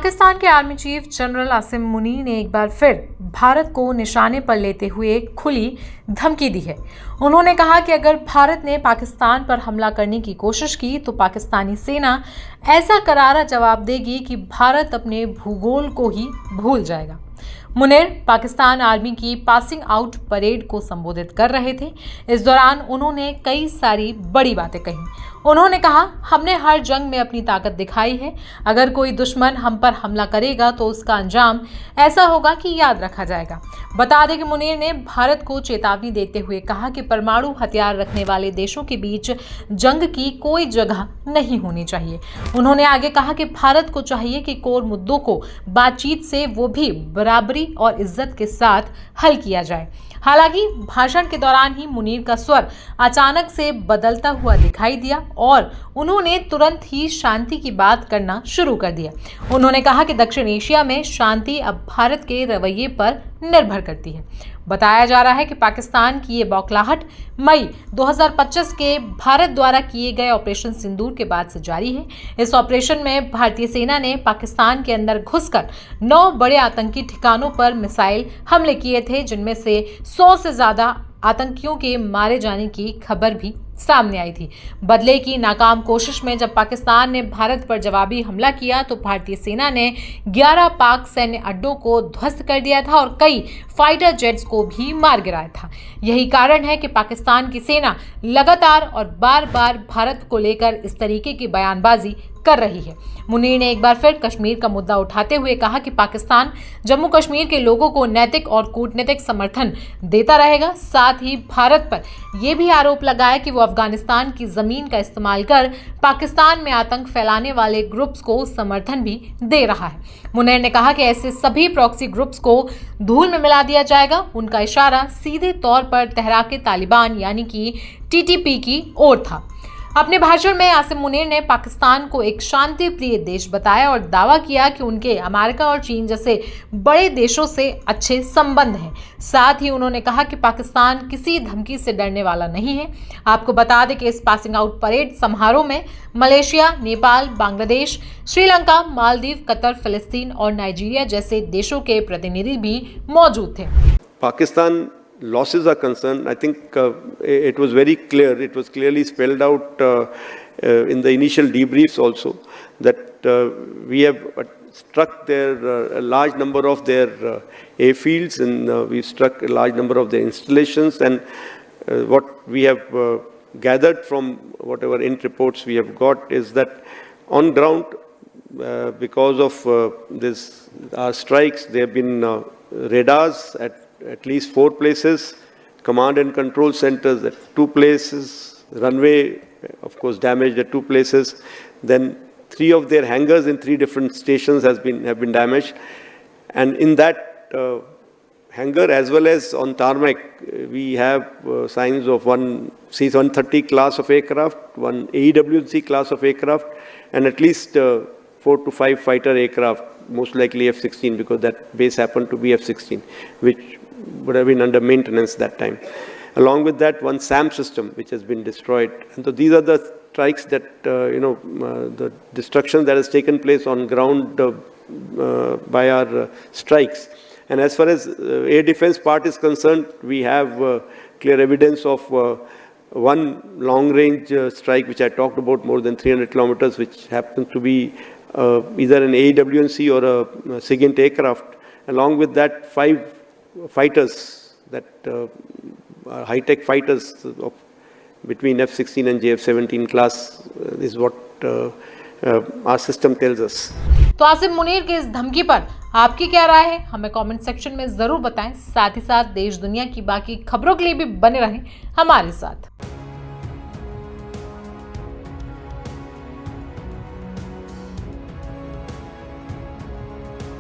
पाकिस्तान के army chief general Asim Munir ने एक बार फिर भारत को निशाने पर लेते हुए खुली धमकी दी है। उन्होंने कहा कि अगर भारत ने पाकिस्तान पर हमला करने की कोशिश की तो पाकिस्तानी सेना ऐसा करारा जवाब देगी कि भारत अपने भूगोल को ही भूल जाएगा। मुनीर पाकिस्तान आर्मी की पासिंग आउट परेड को संबोधित कर रहे थे। इस दौरान उन्होंने कई सारी बड़ी बातें कही। उन्होंने कहा, हमने हर जंग में अपनी ताकत दिखाई है। अगर कोई दुश्मन हम पर हमला करेगा तो उसका अंजाम ऐसा होगा कि याद रखा जाएगा। बता दें कि मुनीर ने भारत को चेतावनी देते हुए कहा कि परमाणु हथियार रखने वाले देशों के बीच जंग की कोई जगह नहीं होनी चाहिए। उन्होंने आगे कहा कि भारत को चाहिए कि कोर मुद्दों को बातचीत से वो भी बराबरी और इज्जत के साथ हल किया जाए। हालांकि भाषण के दौरान ही मुनीर का स्वर अचानक से बदलता हुआ दिखाई दिया और उन्होंने तुरंत ही शांति की बात करना शुरू कर दिया। उन्होंने कहा कि दक्षिण एशिया में शांति अब भारत के रवैये पर निर्भर करती है। बताया जा रहा है कि पाकिस्तान की ये बौखलाहट मई 2025 के भारत द्वारा किए गए ऑपरेशन सिंदूर के बाद से जारी है। इस ऑपरेशन में भारतीय सेना ने पाकिस्तान के अंदर घुसकर 9 बड़े आतंकी ठिकानों पर मिसाइल हमले किए थे, जिनमें से 100 से ज्यादा आतंकियों के मारे जाने की खबर भी सामने आई थी। बदले की नाकाम कोशिश में जब पाकिस्तान ने भारत पर जवाबी हमला किया तो भारतीय सेना ने 11 पाक सैन्य अड्डों को ध्वस्त कर दिया था और कई फाइटर जेट्स को भी मार गिराया था। यही कारण है कि पाकिस्तान की सेना लगातार और बार बार भारत को लेकर इस तरीके की बयानबाजी कर रही है। मुनीर ने एक बार फिर कश्मीर का मुद्दा उठाते हुए कहा कि पाकिस्तान जम्मू कश्मीर के लोगों को नैतिक और कूटनीतिक समर्थन देता रहेगा। साथ ही भारत पर यह भी आरोप लगाया कि वो अफगानिस्तान की जमीन का इस्तेमाल कर पाकिस्तान में आतंक फैलाने वाले ग्रुप्स को समर्थन भी दे रहा है। मुनीर ने कहा कि ऐसे सभी प्रॉक्सी ग्रुप्स को धूल में मिला दिया जाएगा। उनका इशारा सीधे तौर पर तहराके तालिबान यानी कि टीटीपी की ओर था। अपने भाषण में आसिम मुनीर ने पाकिस्तान को एक शांति प्रिय देश बताया और दावा किया कि उनके अमेरिका और चीन जैसे बड़े देशों से अच्छे संबंध हैं। साथ ही उन्होंने कहा कि पाकिस्तान किसी धमकी से डरने वाला नहीं है। आपको बता दें कि इस पासिंग आउट परेड समारोह में मलेशिया, नेपाल, बांग्लादेश, श्रीलंका, मालदीव, कतर, फिलिस्तीन और नाइजीरिया जैसे देशों के प्रतिनिधि भी मौजूद थे। Pakistan losses are concerned, I think it was very clear, it was clearly spelled out in the initial debriefs also, that we have struck a large number of their airfields, and we've struck a large number of their installations, and what we have gathered from whatever in reports we have got is that on ground, because of our strikes, there have been radars at least 4 places, command and control centers at 2 places, runway of course damaged at 2 places, then 3 of their hangars in 3 different stations have been damaged, and in that hangar as well as on tarmac we have signs of one C-130 class of aircraft, one AEW&C class of aircraft, and at least 4 to 5 fighter aircraft, most likely F-16, because that base happened to be F-16, which would have been under maintenance that time. Along with that, one SAM system which has been destroyed. And so these are the strikes that, the destruction that has taken place on ground by our strikes. And as far as air defense part is concerned, we have clear evidence of one long-range strike which I talked about, more than 300 kilometers, which happens to be either an AEW&C or a SIGINT aircraft. Along with that, 5 fighters that are high-tech fighters of between F-16 and JF-17 class is what our system tells us. तो आसिम मुनीर के इस धमकी पर आपकी क्या राय है, हमें comment section में जरूर बताएं। साथ ही साथ देश दुनिया की बाकी खबरों के लिए भी बने रहें हमारे साथ।